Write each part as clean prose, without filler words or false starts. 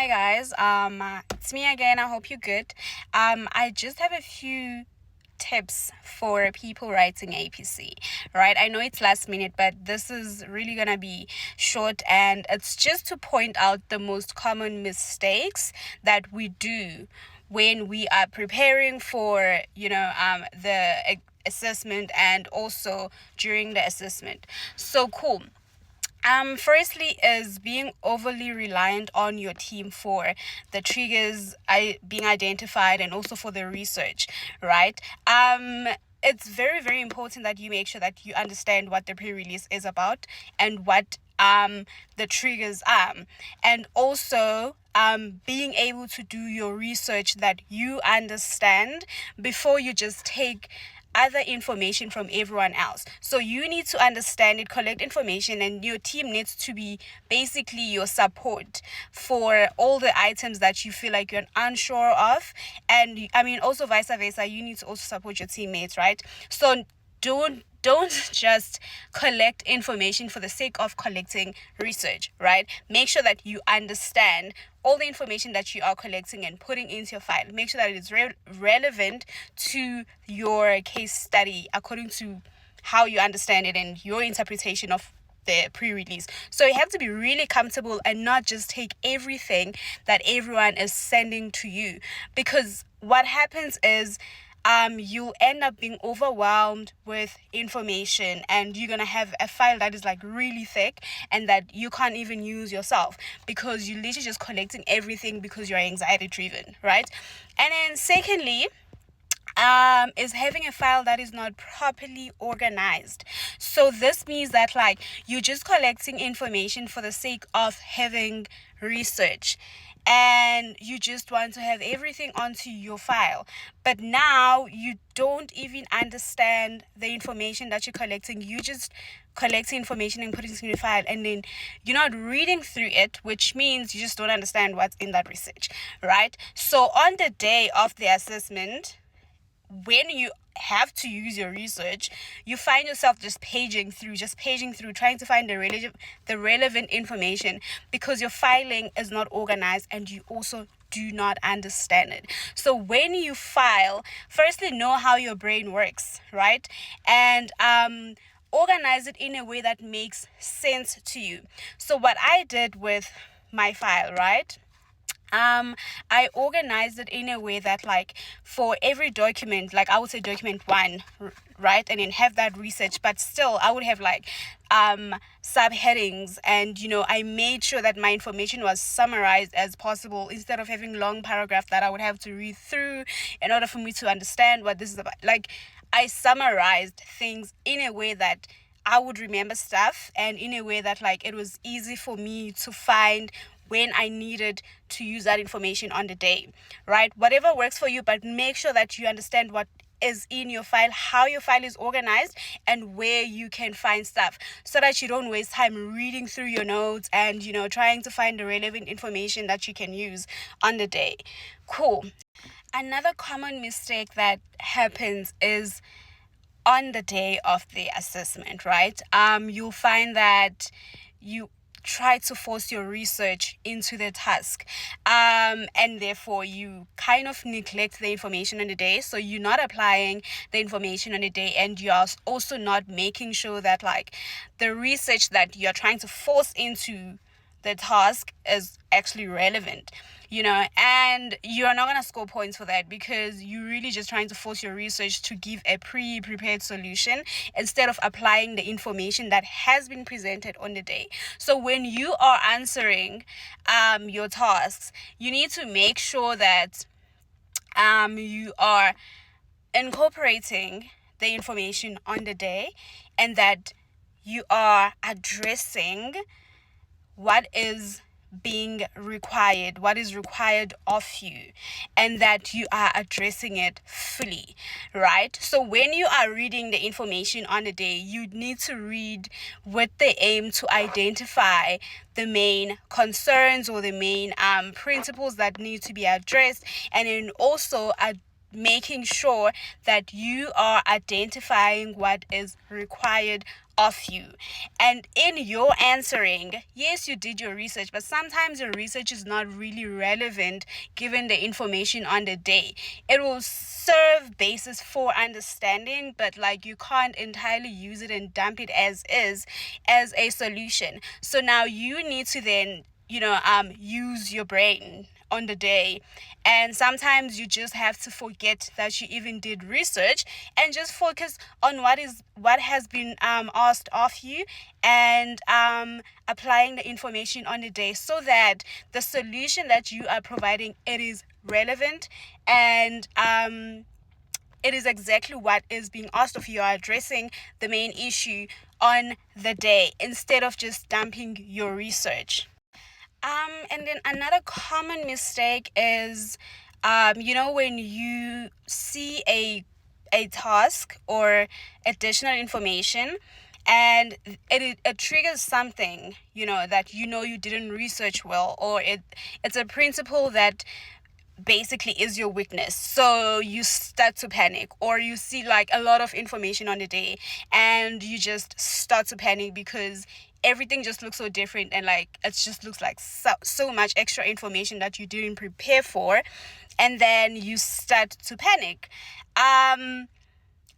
Hi guys, it's me again. I hope you're good. I just have a few tips for people writing APC, right? I know it's last minute, but this is really gonna be short, and it's just to point out the most common mistakes that we do when we are preparing for, the assessment and also during the assessment. So cool. Firstly is being overly reliant on your team for the triggers being identified and also for the research, right? It's very, very important that you make sure that you understand what the pre-release is about and what the triggers are, and also being able to do your research that you understand before you just take other information from everyone else. So you need to understand it, collect information, and your team needs to be basically your support for all the items that you feel like you're unsure of. And I mean, also vice versa, you need to also support your teammates, right? So don't just collect information for the sake of collecting research, right? Make sure that you understand all the information that you are collecting and putting into your file. Make sure that it is relevant to your case study according to how you understand it and your interpretation of the pre-release. So you have to be really comfortable and not just take everything that everyone is sending to you, because what happens is you'll end up being overwhelmed with information, and you're gonna have a file that is like really thick and that you can't even use yourself because you're literally just collecting everything because you're anxiety driven, right? And then secondly, is having a file that is not properly organized. So this means that like you're just collecting information for the sake of having research, and you just want to have everything onto your file, but now you don't even understand the information that you're collecting. You just collecting information and putting it in your file, and then you're not reading through it, which means you just don't understand what's in that research, right? So on the day of the assessment, when you have to use your research, you find yourself just paging through, trying to find the relevant information, because your filing is not organized and you also do not understand it. So when you file, firstly, know how your brain works, right? And organize it in a way that makes sense to you. So what I did with my file, right? I organized it in a way that, like, for every document, like I would say document 1, right, and then have that research, but still I would have like subheadings, and I made sure that my information was summarized as possible instead of having long paragraph that I would have to read through in order for me to understand what this is about. Like, I summarized things in a way that I would remember stuff, and in a way that like it was easy for me to find when I needed to use that information on the day, right? Whatever works for you, but make sure that you understand what is in your file, how your file is organized, and where you can find stuff, so that you don't waste time reading through your notes and trying to find the relevant information that you can use on the day. Cool. Another common mistake that happens is on the day of the assessment, right? You'll find that you try to force your research into the task, and therefore you kind of neglect the information on the day. So you're not applying the information on the day, and you're also not making sure that like the research that you're trying to force into the task is actually relevant, and you're not going to score points for that, because you're really just trying to force your research to give a pre-prepared solution instead of applying the information that has been presented on the day. So when you are answering your tasks, you need to make sure that you are incorporating the information on the day, and that you are addressing what is being required, what is required of you, and that you are addressing it fully, right? So when you are reading the information on the day, you need to read with the aim to identify the main concerns or the main principles that need to be addressed, and then also making sure that you are identifying what is required of you. And in your answering, yes, you did your research, but sometimes your research is not really relevant given the information on the day. It will serve basis for understanding, but like you can't entirely use it and dump it as is as a solution. So now you need to then use your brain on the day. And sometimes you just have to forget that you even did research and just focus on what has been asked of you, and applying the information on the day, so that the solution that you are providing, it is relevant, and it is exactly what is being asked of you. You are addressing the main issue on the day instead of just dumping your research. And then another common mistake is, when you see a task or additional information, and it triggers something, that you didn't research well, or it's a principle that basically is your weakness. So you start to panic, or you see like a lot of information on the day and you just start to panic because everything just looks so different, and like it just looks like so much extra information that you didn't prepare for, and then you start to panic.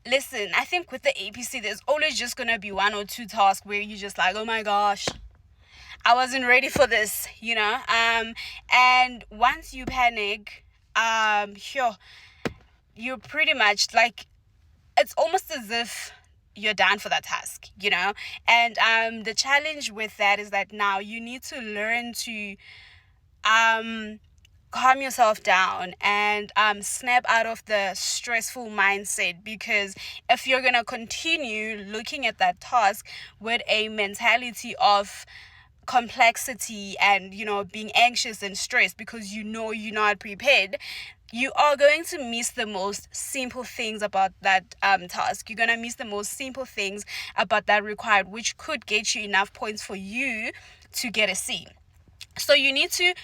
Listen, I think with the APC there's always just gonna be one or two tasks where you just like, oh my gosh, I wasn't ready for this, and once you panic, you're pretty much like, it's almost as if you're done for that task, and the challenge with that is that now you need to learn to calm yourself down and snap out of the stressful mindset, because if you're gonna continue looking at that task with a mentality of complexity and being anxious and stressed because you're not prepared, you are going to miss the most simple things about that task. You're going to miss the most simple things about that required, which could get you enough points for you to get a C. So you need to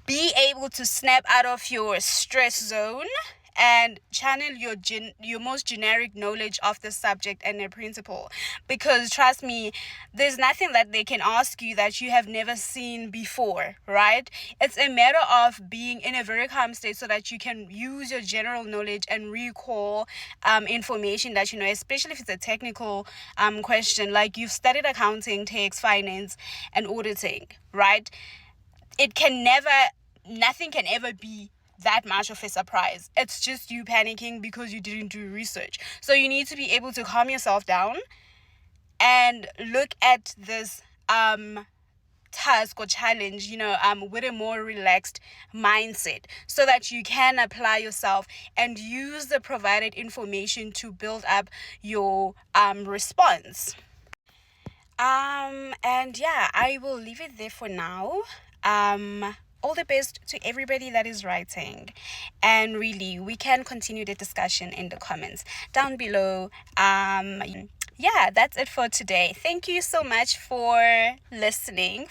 be able to snap out of your stress zone and channel your most generic knowledge of the subject and the principle, because trust me, there's nothing that they can ask you that you have never seen before, right? It's a matter of being in a very calm state so that you can use your general knowledge and recall information that especially if it's a technical question, like you've studied accounting, tax, finance, and auditing, right? Nothing can ever be that much of a surprise. It's just you panicking because you didn't do research. So you need to be able to calm yourself down and look at this task or challenge, with a more relaxed mindset, so that you can apply yourself and use the provided information to build up your response. And yeah, I will leave it there for now. All the best to everybody that is writing, and really we can continue the discussion in the comments down below. Yeah, that's it for today. Thank you so much for listening.